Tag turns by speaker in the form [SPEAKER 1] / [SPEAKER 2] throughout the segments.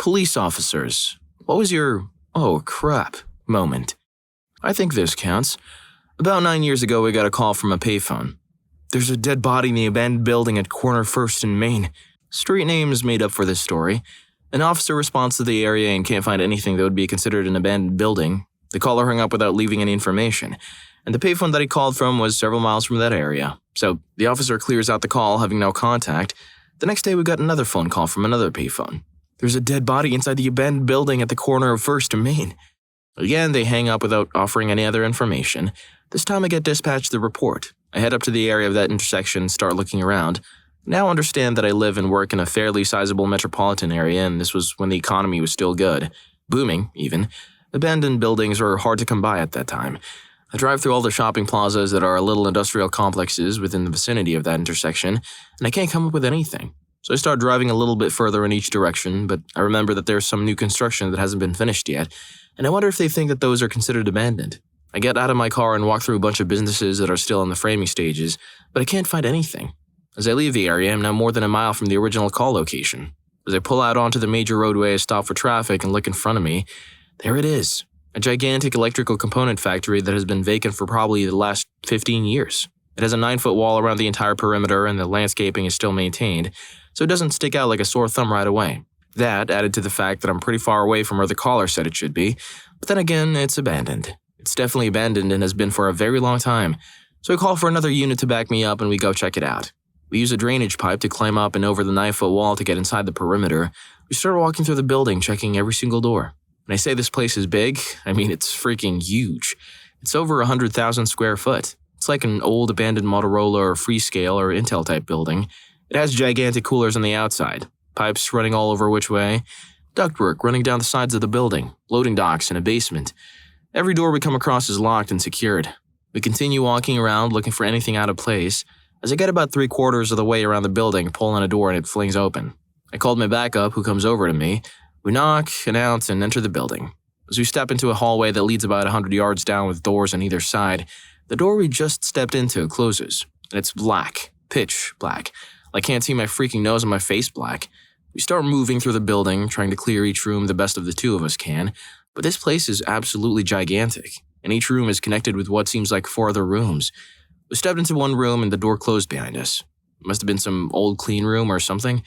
[SPEAKER 1] Police officers. What was your, oh crap, moment? I think this counts. About 9 years ago, we got a call from a payphone. There's a dead body in the abandoned building at corner 1st and Main. Street names made up for this story. An officer responds to the area and can't find anything that would be considered an abandoned building. The caller hung up without leaving any information, and the payphone that he called from was several miles from that area. So the officer clears out the call, having no contact. The next day, we got another phone call from another payphone. There's a dead body inside the abandoned building at the corner of 1st and Main. Again, they hang up without offering any other information. This time I get dispatched the report. I head up to the area of that intersection and start looking around. Now understand that I live and work in a fairly sizable metropolitan area, and this was when the economy was still good. Booming, even. Abandoned buildings were hard to come by at that time. I drive through all the shopping plazas that are little industrial complexes within the vicinity of that intersection, and I can't come up with anything. So I start driving a little bit further in each direction, but I remember that there's some new construction that hasn't been finished yet, and I wonder if they think that those are considered abandoned. I get out of my car and walk through a bunch of businesses that are still in the framing stages, but I can't find anything. As I leave the area, I'm now more than a mile from the original call location. As I pull out onto the major roadway, I stop for traffic and look in front of me. There it is, a gigantic electrical component factory that has been vacant for probably the last 15 years. It has a 9-foot wall around the entire perimeter, and the landscaping is still maintained, so it doesn't stick out like a sore thumb right away. That, added to the fact that I'm pretty far away from where the caller said it should be, but then again, it's abandoned. It's definitely abandoned and has been for a very long time, so I call for another unit to back me up and we go check it out. We use a drainage pipe to climb up and over the 9-foot wall to get inside the perimeter. We start walking through the building, checking every single door. When I say this place is big, I mean it's freaking huge. It's over 100,000 square foot. It's like an old abandoned Motorola or Freescale or Intel type building. It has gigantic coolers on the outside, pipes running all over which way, ductwork running down the sides of the building, loading docks, and a basement. Every door we come across is locked and secured. We continue walking around looking for anything out of place. As I get about 3/4 of the way around the building, pull on a door and it flings open. I called my backup, who comes over to me. We knock, announce, and enter the building. As we step into a hallway that leads about 100 yards down with doors on either side, the door we just stepped into closes, and it's black, pitch black. I can't see my freaking nose and my face black. We start moving through the building, trying to clear each room the best of the two of us can, but this place is absolutely gigantic, and each room is connected with what seems like 4 other rooms. We stepped into one room and the door closed behind us. It must have been some old clean room or something.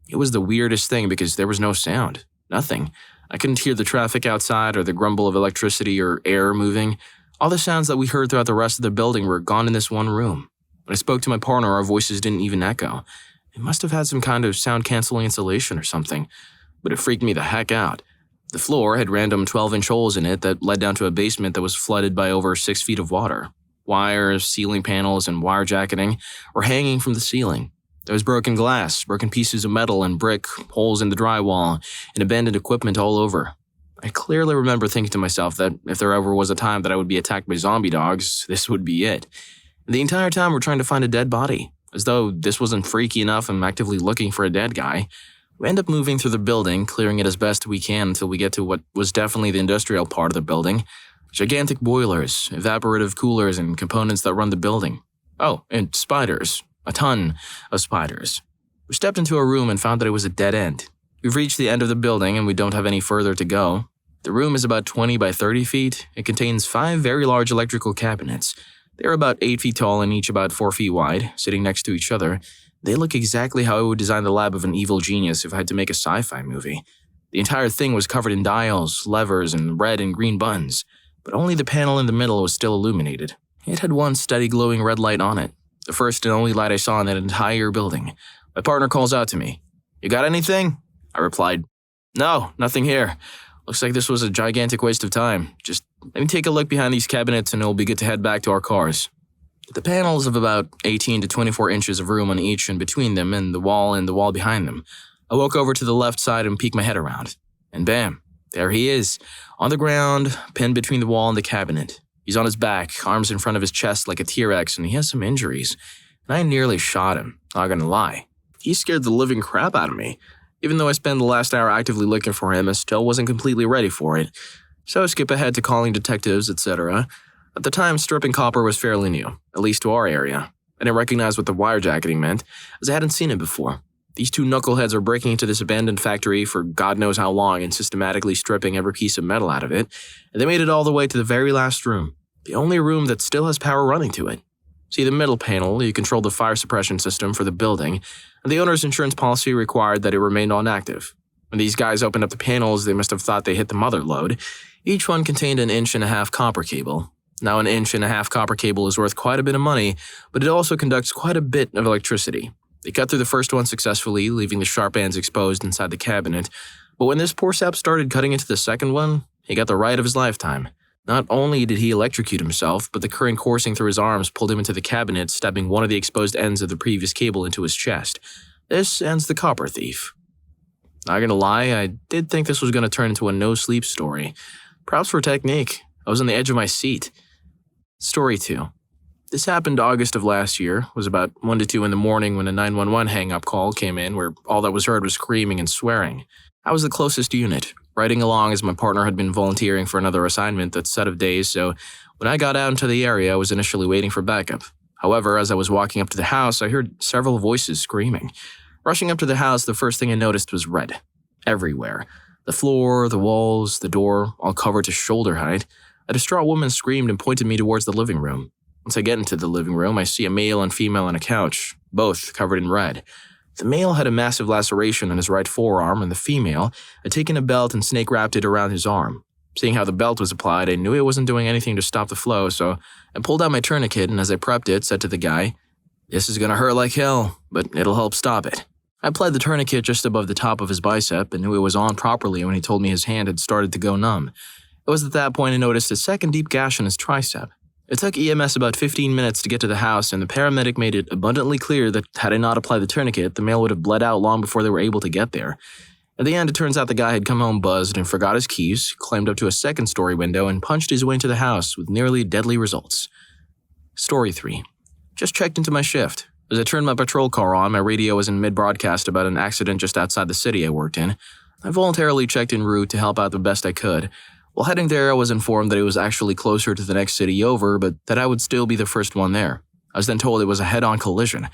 [SPEAKER 1] It was the weirdest thing because there was no sound. Nothing. I couldn't hear the traffic outside or the grumble of electricity or air moving. All the sounds that we heard throughout the rest of the building were gone in this one room. When I spoke to my partner, our voices didn't even echo. It must have had some kind of sound-canceling insulation or something, but it freaked me the heck out. The floor had random 12-inch holes in it that led down to a basement that was flooded by over 6 feet of water. Wires, ceiling panels, and wire jacketing were hanging from the ceiling. There was broken glass, broken pieces of metal and brick, holes in the drywall, and abandoned equipment all over. I clearly remember thinking to myself that if there ever was a time that I would be attacked by zombie dogs, this would be it. And the entire time we're trying to find a dead body, as though this wasn't freaky enough I'm actively looking for a dead guy. We end up moving through the building, clearing it as best we can until we get to what was definitely the industrial part of the building. Gigantic boilers, evaporative coolers, and components that run the building. Oh, and spiders. A ton of spiders. We stepped into a room and found that it was a dead end. We've reached the end of the building and we don't have any further to go. The room is about 20 by 30 feet. It contains 5 very large electrical cabinets. They're about 8 feet tall and each about 4 feet wide, sitting next to each other. They look exactly how I would design the lab of an evil genius if I had to make a sci-fi movie. The entire thing was covered in dials, levers, and red and green buttons, but only the panel in the middle was still illuminated. It had one steady glowing red light on it, the first and only light I saw in that entire building. My partner calls out to me. "You got anything?" I replied, "No, nothing here. Looks like this was a gigantic waste of time. Just let me take a look behind these cabinets and it'll be good to head back to our cars." The panels of about 18 to 24 inches of room on each and between them and the wall behind them. I walk over to the left side and peek my head around. And bam, there he is, on the ground, pinned between the wall and the cabinet. He's on his back, arms in front of his chest like a T-Rex, and he has some injuries. And I nearly shot him, not gonna lie. He scared the living crap out of me. Even though I spent the last hour actively looking for him, I still wasn't completely ready for it. So I skip ahead to calling detectives, etc. At the time, stripping copper was fairly new, at least to our area. I didn't recognize what the wire jacketing meant, as I hadn't seen it before. These two knuckleheads are breaking into this abandoned factory for God knows how long and systematically stripping every piece of metal out of it, and they made it all the way to the very last room, the only room that still has power running to it. See, the middle panel, you control the fire suppression system for the building, and the owner's insurance policy required that it remained on active. When these guys opened up the panels, they must have thought they hit the mother lode. Each one contained an 1.5-inch copper cable. Now, an 1.5-inch copper cable is worth quite a bit of money, but it also conducts quite a bit of electricity. They cut through the first one successfully, leaving the sharp ends exposed inside the cabinet. But when this poor sap started cutting into the second one, he got the ride of his lifetime. Not only did he electrocute himself, but the current coursing through his arms pulled him into the cabinet, stabbing one of the exposed ends of the previous cable into his chest. This ends the copper thief. Not gonna lie, I did think this was gonna turn into a no-sleep story. Props for technique. I was on the edge of my seat. Story 2. This happened August of last year. It was about 1 to 2 in the morning when a 911 hang-up call came in where all that was heard was screaming and swearing. I was the closest unit, riding along as my partner had been volunteering for another assignment that set of days, so when I got out into the area, I was initially waiting for backup. However, as I was walking up to the house, I heard several voices screaming. Rushing up to the house, the first thing I noticed was red. Everywhere. The floor, the walls, the door, all covered to shoulder height. A distraught woman screamed and pointed me towards the living room. Once I get into the living room, I see a male and female on a couch, both covered in red. The male had a massive laceration on his right forearm, and the female had taken a belt and snake-wrapped it around his arm. Seeing how the belt was applied, I knew it wasn't doing anything to stop the flow, so I pulled out my tourniquet and as I prepped it, said to the guy, "This is gonna hurt like hell, but it'll help stop it." I applied the tourniquet just above the top of his bicep and knew it was on properly when he told me his hand had started to go numb. It was at that point I noticed a second deep gash on his tricep. It took EMS about 15 minutes to get to the house, and the paramedic made it abundantly clear that had I not applied the tourniquet, the male would have bled out long before they were able to get there. At the end, it turns out the guy had come home buzzed and forgot his keys, climbed up to a second-story window, and punched his way into the house with nearly deadly results. Story 3. Just checked into my shift. As I turned my patrol car on, my radio was in mid-broadcast about an accident just outside the city I worked in. I voluntarily checked en route to help out the best I could. While heading there, I was informed that it was actually closer to the next city over, but that I would still be the first one there. I was then told it was a head-on collision.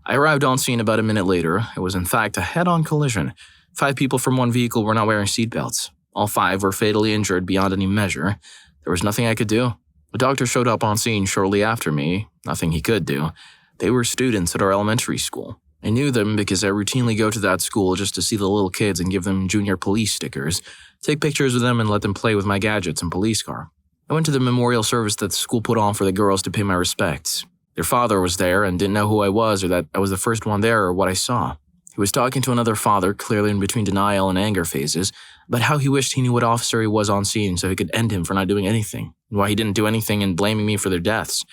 [SPEAKER 1] I arrived on scene about a minute later. It was in fact a head-on collision. 5 people from one vehicle were not wearing seatbelts. All 5 were fatally injured beyond any measure. There was nothing I could do. A doctor showed up on scene shortly after me. Nothing he could do. They were students at our elementary school. I knew them because I routinely go to that school just to see the little kids and give them junior police stickers, take pictures with them and let them play with my gadgets and police car. I went to the memorial service that the school put on for the girls to pay my respects. Their father was there and didn't know who I was or that I was the first one there or what I saw. He was talking to another father, clearly in between denial and anger phases, about how he wished he knew what officer he was on scene so he could end him for not doing anything, and why he didn't do anything and blaming me for their deaths.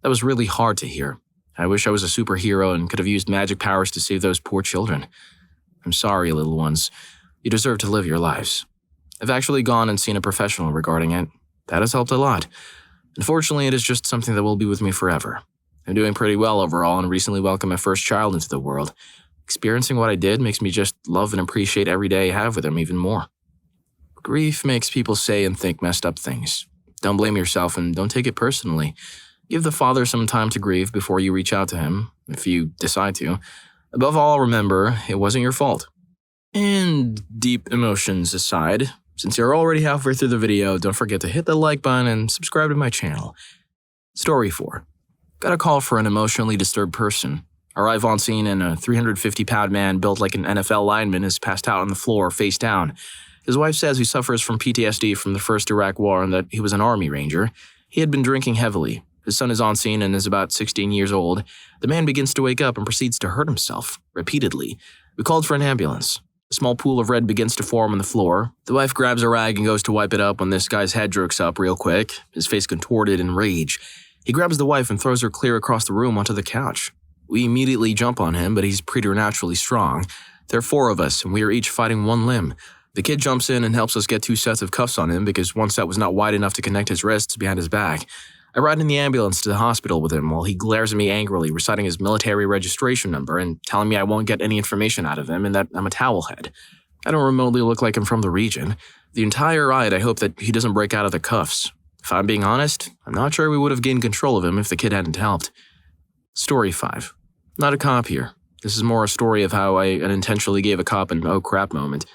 [SPEAKER 1] That was really hard to hear. I wish I was a superhero and could have used magic powers to save those poor children. I'm sorry, little ones. You deserve to live your lives. I've actually gone and seen a professional regarding it. That has helped a lot. Unfortunately, it is just something that will be with me forever. I'm doing pretty well overall and recently welcomed my first child into the world. Experiencing what I did makes me just love and appreciate every day I have with him even more. Grief makes people say and think messed up things. Don't blame yourself and don't take it personally. Give the father some time to grieve before you reach out to him, if you decide to. Above all, remember, it wasn't your fault. And deep emotions aside, since you're already halfway through the video, don't forget to hit the like button and subscribe to my channel. Story 4. Got a call for an emotionally disturbed person. Arrive on scene and a 350-pound man built like an NFL lineman is passed out on the floor, face down. His wife says he suffers from PTSD from the first Iraq War and that he was an Army Ranger. He had been drinking heavily. His son is on scene and is about 16 years old. The man begins to wake up and proceeds to hurt himself, repeatedly. We called for an ambulance. A small pool of red begins to form on the floor. The wife grabs a rag and goes to wipe it up when this guy's head jerks up real quick, his face contorted in rage. He grabs the wife and throws her clear across the room onto the couch. We immediately jump on him, but he's preternaturally strong. There are 4 of us, and we are each fighting one limb. The kid jumps in and helps us get 2 sets of cuffs on him because one set was not wide enough to connect his wrists behind his back. I ride in the ambulance to the hospital with him while he glares at me angrily, reciting his military registration number and telling me I won't get any information out of him and that I'm a towelhead. I don't remotely look like I'm from the region. The entire ride, I hope that he doesn't break out of the cuffs. If I'm being honest, I'm not sure we would have gained control of him if the kid hadn't helped. Story 5. Not a cop here. This is more a story of how I unintentionally gave a cop an oh crap moment.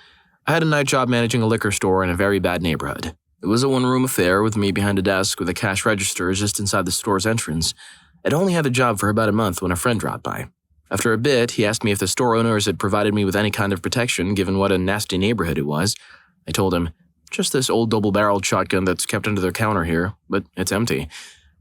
[SPEAKER 1] I had a night job managing a liquor store in a very bad neighborhood. It was a one-room affair with me behind a desk with a cash register just inside the store's entrance. I'd only had the job for about a month when a friend dropped by. After a bit, he asked me if the store owners had provided me with any kind of protection given what a nasty neighborhood it was. I told him, just this old double-barreled shotgun that's kept under their counter here, but it's empty.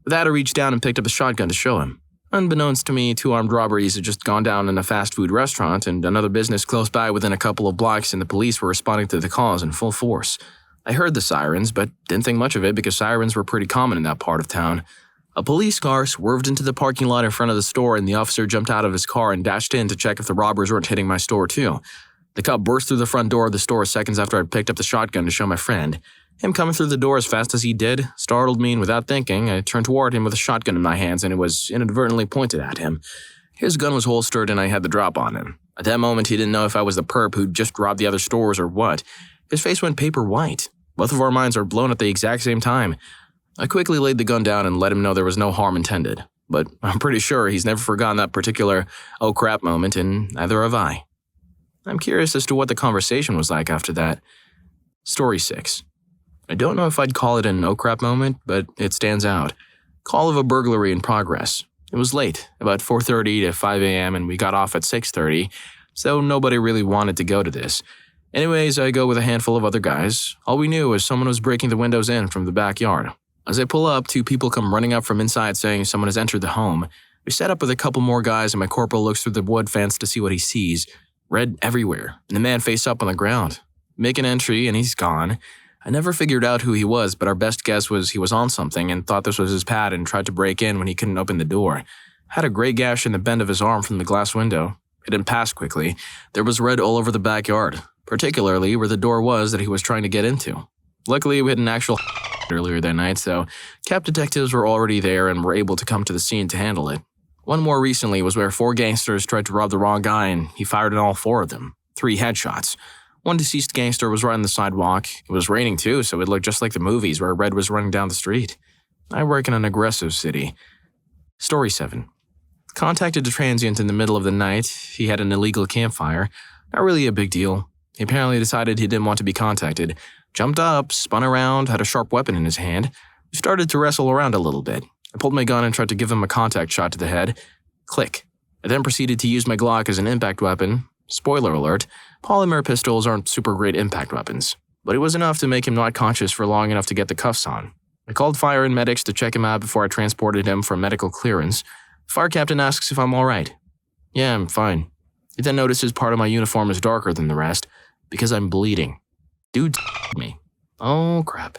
[SPEAKER 1] With that, I reached down and picked up a shotgun to show him. Unbeknownst to me, 2 armed robberies had just gone down in a fast food restaurant and another business close by within a couple of blocks, and the police were responding to the calls in full force. I heard the sirens, but didn't think much of it because sirens were pretty common in that part of town. A police car swerved into the parking lot in front of the store, and the officer jumped out of his car and dashed in to check if the robbers weren't hitting my store too. The cop burst through the front door of the store seconds after I picked up the shotgun to show my friend. Him coming through the door as fast as he did startled me, and without thinking, I turned toward him with a shotgun in my hands, and it was inadvertently pointed at him. His gun was holstered, and I had the drop on him. At that moment, he didn't know if I was the perp who'd just robbed the other stores or what. His face went paper white. Both of our minds are blown at the exact same time. I quickly laid the gun down and let him know there was no harm intended, but I'm pretty sure he's never forgotten that particular oh crap moment, and neither have I. I'm curious as to what the conversation was like after that. Story 6. I don't know if I'd call it an oh crap moment, but it stands out. Call of a burglary in progress. It was late, about 4:30 to 5 a.m., and we got off at 6:30, so nobody really wanted to go to this. Anyways, I go with a handful of other guys. All we knew was someone was breaking the windows in from the backyard. As I pull up, 2 people come running up from inside saying someone has entered the home. We set up with a couple more guys, and my corporal looks through the wood fence to see what he sees. Red everywhere, and the man face up on the ground. Make an entry, and he's gone. I never figured out who he was, but our best guess was he was on something and thought this was his pad and tried to break in when he couldn't open the door. Had a great gash in the bend of his arm from the glass window. It didn't pass quickly. There was red all over the backyard, particularly where the door was that he was trying to get into. Luckily, we had an actual earlier that night, so Cap detectives were already there and were able to come to the scene to handle it. One more recently was where 4 gangsters tried to rob the wrong guy, and he fired at all 4 of them. 3 headshots. One deceased gangster was right on the sidewalk. It was raining too, so it looked just like the movies where Red was running down the street. I work in an aggressive city. Story 7. Contacted a transient in the middle of the night. He had an illegal campfire. Not really a big deal. He apparently decided he didn't want to be contacted. Jumped up, spun around, had a sharp weapon in his hand. We started to wrestle around a little bit. I pulled my gun and tried to give him a contact shot to the head. Click. I then proceeded to use my Glock as an impact weapon. Spoiler alert, polymer pistols aren't super great impact weapons, but it was enough to make him not conscious for long enough to get the cuffs on. I called fire and medics to check him out before I transported him for medical clearance. The fire captain asks if I'm alright. Yeah, I'm fine. He then notices part of my uniform is darker than the rest, because I'm bleeding. Dude me. Oh crap.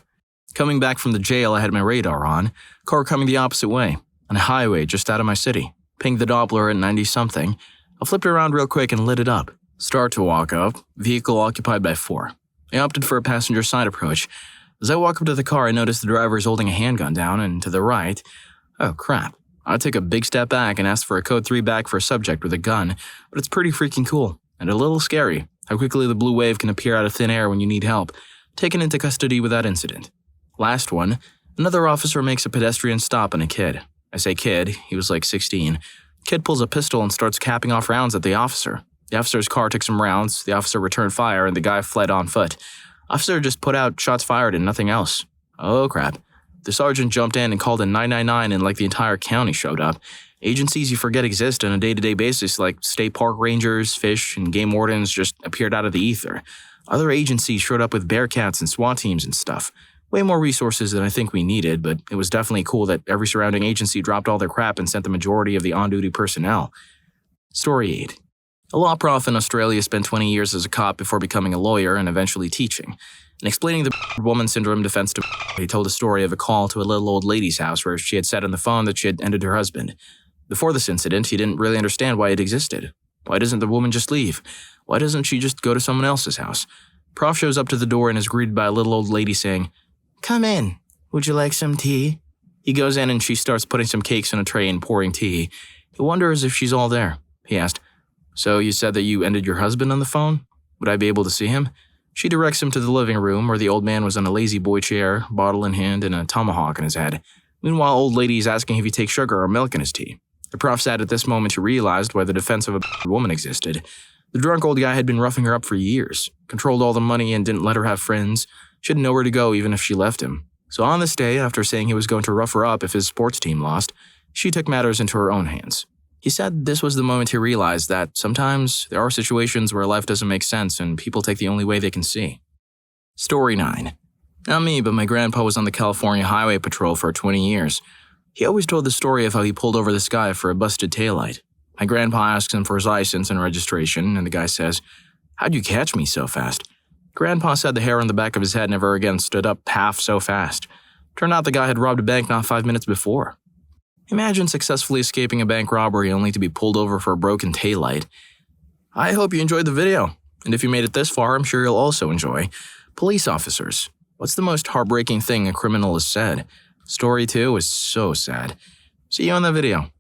[SPEAKER 1] Coming back from the jail, I had my radar on. Car coming the opposite way, on a highway just out of my city. Pinged the Doppler at 90-something. I flipped around real quick and lit it up. Start to walk up. Vehicle occupied by 4. I opted for a passenger side approach. As I walk up to the car, I notice the driver is holding a handgun down, and to the right, oh crap. I took a big step back and asked for a code 3 back for a subject with a gun, but it's pretty freaking cool, and a little scary, how quickly the blue wave can appear out of thin air when you need help. Taken into custody without incident. Last one, another officer makes a pedestrian stop on a kid. I say kid, he was like 16. Kid pulls a pistol and starts capping off rounds at the officer. The officer's car took some rounds, the officer returned fire, and the guy fled on foot. Officer just put out shots fired and nothing else. Oh crap. The sergeant jumped in and called a 999 and like the entire county showed up. Agencies you forget exist on a day-to-day basis like state park rangers, fish, and game wardens just appeared out of the ether. Other agencies showed up with Bearcats and SWAT teams and stuff. Way more resources than I think we needed, but it was definitely cool that every surrounding agency dropped all their crap and sent the majority of the on-duty personnel. Story 8. A law prof in Australia spent 20 years as a cop before becoming a lawyer and eventually teaching. In explaining the woman syndrome defense to he told a story of a call to a little old lady's house where she had said on the phone that she had ended her husband. Before this incident, he didn't really understand why it existed. Why doesn't the woman just leave? Why doesn't she just go to someone else's house? Prof shows up to the door and is greeted by a little old lady saying, "Come in. Would you like some tea?" He goes in and she starts putting some cakes on a tray and pouring tea. He wonders if she's all there. He asked, "So you said that you ended your husband on the phone? Would I be able to see him?" She directs him to the living room where the old man was on a lazy boy chair, bottle in hand and a tomahawk in his head. Meanwhile, old lady is asking if he takes sugar or milk in his tea. The prof said at this moment he realized why the defense of a woman existed. The drunk old guy had been roughing her up for years, controlled all the money and didn't let her have friends. She had nowhere to go even if she left him. So on this day, after saying he was going to rough her up if his sports team lost, she took matters into her own hands. He said this was the moment he realized that sometimes there are situations where life doesn't make sense and people take the only way they can see. Story 9. Not me, but my grandpa was on the California Highway Patrol for 20 years. He always told the story of how he pulled over this guy for a busted taillight. My grandpa asks him for his license and registration, and the guy says, "How'd you catch me so fast?" Grandpa said the hair on the back of his head never again stood up half so fast. Turned out the guy had robbed a bank not 5 minutes before. Imagine successfully escaping a bank robbery only to be pulled over for a broken taillight. I hope you enjoyed the video, and if you made it this far, I'm sure you'll also enjoy police officers. What's the most heartbreaking thing a criminal has said? Story 2 is so sad. See you on the video.